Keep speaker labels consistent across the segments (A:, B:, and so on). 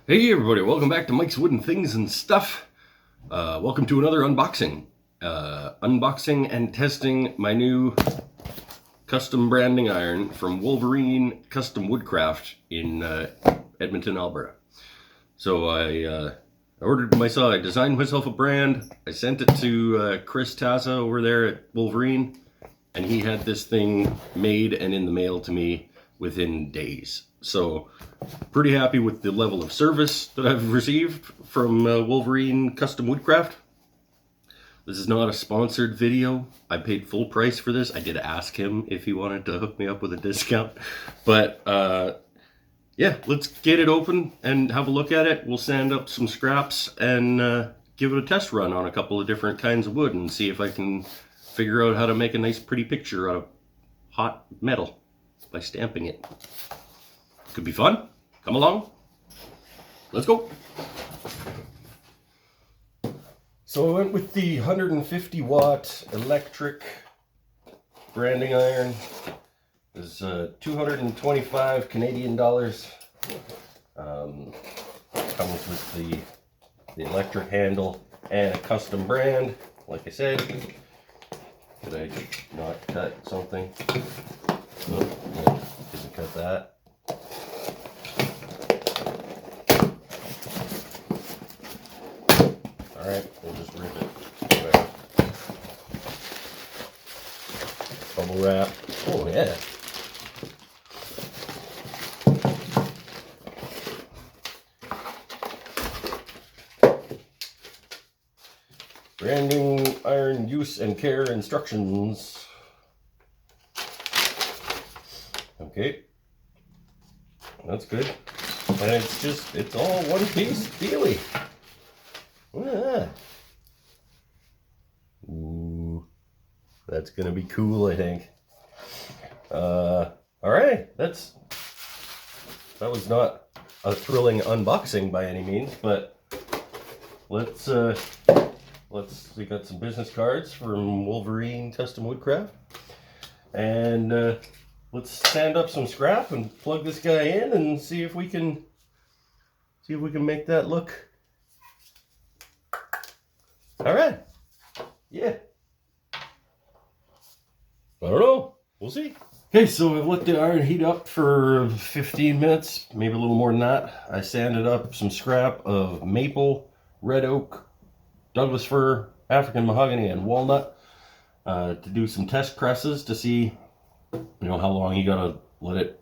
A: Hey everybody, welcome back to Mike's Wooden Things and Stuff. Welcome to another unboxing. Unboxing and testing my new custom branding iron from Wolverine Custom Woodcraft in Edmonton, Alberta. So I I designed myself a brand. I sent it to Chris Taza over there at Wolverine, and he had this thing made and in the mail to me within days. So pretty happy with the level of service that I've received from Wolverine Custom Woodcraft. This is not a sponsored video. I paid full price for this. I did ask him if he wanted to hook me up with a discount. But yeah, let's get it open and have a look at it. We'll sand up some scraps and give it a test run on a couple of different kinds of wood and see if I can figure out how to make a nice pretty picture out of hot metal by stamping it. Could be fun. Come along. Let's go. So I went with the 150 watt electric branding iron. It's 225 Canadian dollars. Comes with the electric handle and a custom brand. Like I said, could I not cut something? Nope, didn't cut that. Alright, we'll just rip it. Bubble wrap. Oh yeah. Branding iron use and care instructions. Okay. That's good. And it's all one piece dealy. Look at that. Ooh, that's gonna be cool, I think. All right, that was not a thrilling unboxing by any means, but we got some business cards from Wolverine Custom Woodcraft, and let's stand up some scrap and plug this guy in and see if we can make that look. All right. Yeah. I don't know. We'll see. Okay, so I've let the iron heat up for 15 minutes, maybe a little more than that. I sanded up some scrap of maple, red oak, Douglas fir, African mahogany, and walnut to do some test presses to see, how long you gotta let it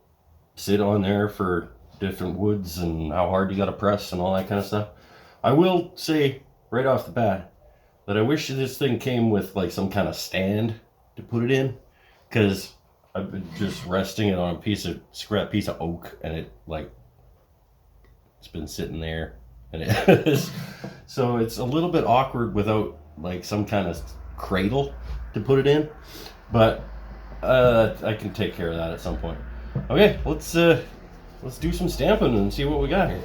A: sit on there for different woods and how hard you gotta press and all that kind of stuff. I will say right off the bat that I wish this thing came with like some kind of stand to put it in, because I've been just resting it on a scrap piece of oak, and it's been sitting there, and it is, so it's a little bit awkward without like some kind of cradle to put it in, but I can take care of that at some point. Okay, let's do some stamping and see what we got here.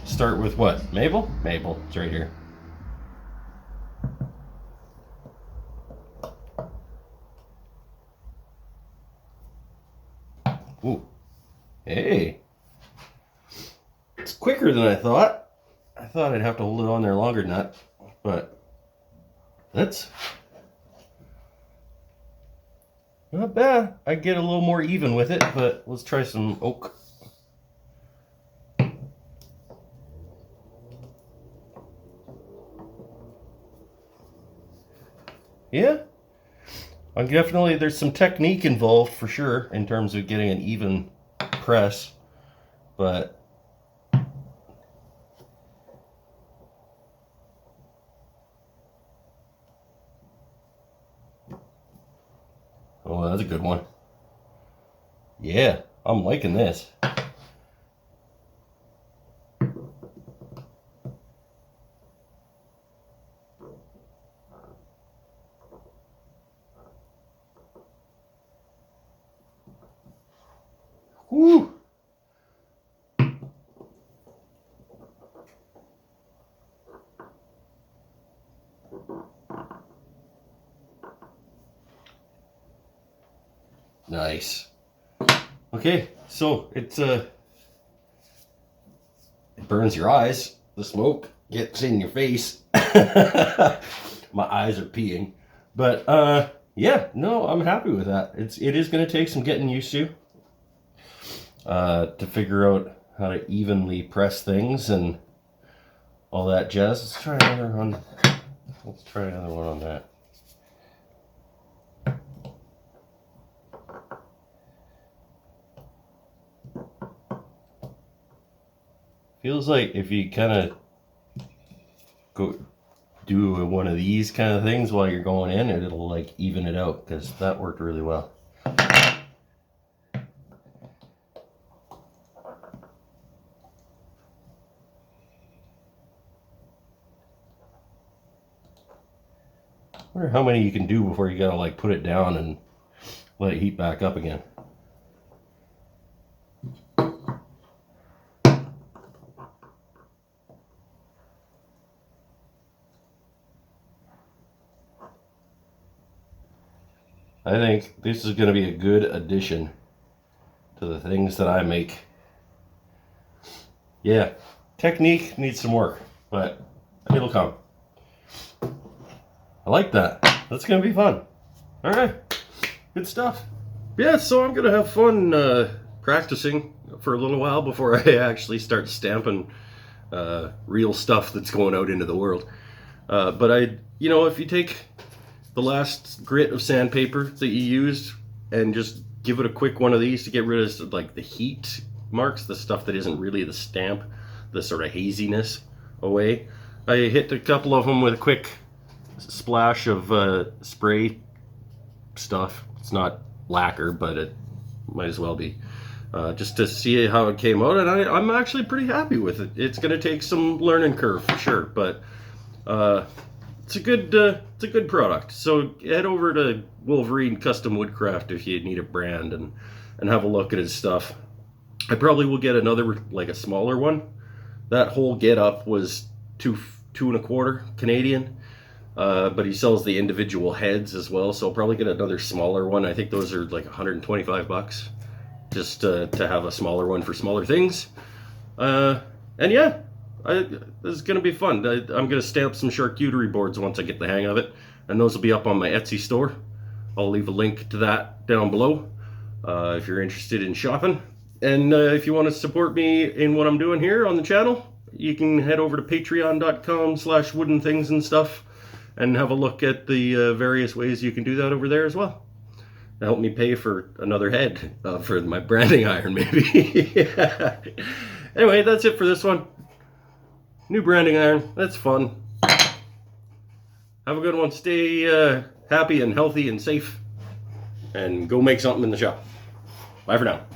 A: Start with what? Maple? Maple, it's right here. Ooh. Hey. It's quicker than I thought. I thought I'd have to hold it on there longer than that, but that's not bad. I get a little more even with it, but let's try some oak. Yeah. There's some technique involved for sure in terms of getting an even press, but oh, that's a good one. Yeah, I'm liking this. Woo! Nice. Okay, so it's It burns your eyes. The smoke gets in your face. My eyes are peeing. But yeah, no, I'm happy with that. It is going to take some getting used to figure out how to evenly press things and all that jazz. Let's try another one. Let's try another one on that. Feels like if you kind of go do one of these kind of things while you're going in, it'll like even it out, because that worked really well. I wonder how many you can do before you gotta like put it down and let it heat back up again. I think this is going to be a good addition to the things that I make. Yeah, technique needs some work, but it'll come. I like that. That's going to be fun. All right, good stuff. Yeah, so I'm going to have fun practicing for a little while before I actually start stamping real stuff that's going out into the world. But if you take the last grit of sandpaper that you used and just give it a quick one of these to get rid of like the heat marks, the stuff that isn't really the stamp, the sort of haziness away. I hit a couple of them with a quick splash of spray stuff. It's not lacquer, but it might as well be. Just to see how it came out, and I'm actually pretty happy with it. It's going to take some learning curve for sure, but it's a good product. So head over to Wolverine Custom Woodcraft if you need a brand and have a look at his stuff. I probably will get another, like a smaller one. That whole get up was two and a quarter Canadian, but he sells the individual heads as well. So I'll probably get another smaller one. I think those are like 125 bucks, just to have a smaller one for smaller things. And yeah. This is going to be fun. I'm going to stamp some charcuterie boards once I get the hang of it, and those will be up on my Etsy store. I'll leave a link to that down below if you're interested in shopping. And if you want to support me in what I'm doing here on the channel, you can head over to patreon.com/woodenthingsandstuff and have a look at the various ways you can do that over there as well. To help me pay for another head for my branding iron, maybe. Yeah. Anyway, that's it for this one. New branding iron, that's fun. Have a good one. Stay happy and healthy and safe. And go make something in the shop. Bye for now.